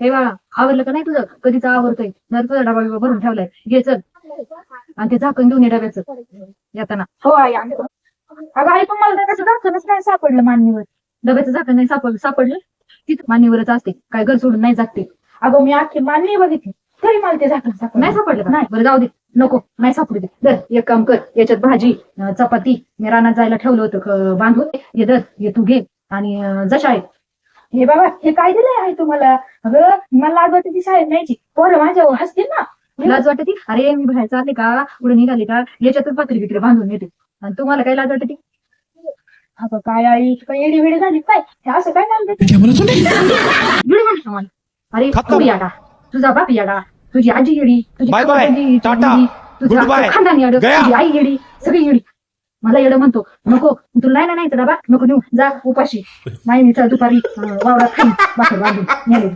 हे बाळा आवरलं का नाही तुझं? कधीच आवरतोय. जर तुझा डबा बिबा भरून ठेवलाय घे चल. आणि ते झाकण घेऊन ये डब्याचं येताना. हो आई आणतो. अगं आई पण मला त्याचं दाखवणच नाही सापडलं मान्यवर. डब्याचं झाकण नाही सापडलं तिथं मान्यवरच असते. काय घर सोडून नाही जाते. अगं मी आखी मान्य बघितली तरी मला ते झाकण सापडलं नाही सापडलं का? नाही बरं जाऊ दे. नको नाही सापडू दे. दर एक काम कर, याच्यात भाजी चपाती मी रानात जायला ठेवलं होतं बांधून. ये दर ये तू घे आणि जशा आहे. हे बाबा हे काय दिलंय आहे तुम्हाला? अगं मला लाज वाटते ती शाळेत न्यायची. पोरं माझ्यावर हसतील ना. लाज वाटते? अरे मी बाहेर चालले का पुढे निघाले का याच्यातच भाकरी बिकरी बांधून येते. आणि तुम्हाला काय लाज वाटते? अगं काय आई काय एडी वेडी झाली काय? हे असं काय म्हणते? अरे तू याडा, तुझा बाप याडा, तुझी आजी येडी, तुझी बाय बाय, तुझी टाटा, तुझी गुड खानदान येडं, गया. तुझी आई येडी, सगळी येडी. मला येडं म्हणतो. नको तुला नाही नाही डबा नको नेऊ जा उपाशी. नाही मी दुपारी वावरात खाईन भाकर बांधून नेले.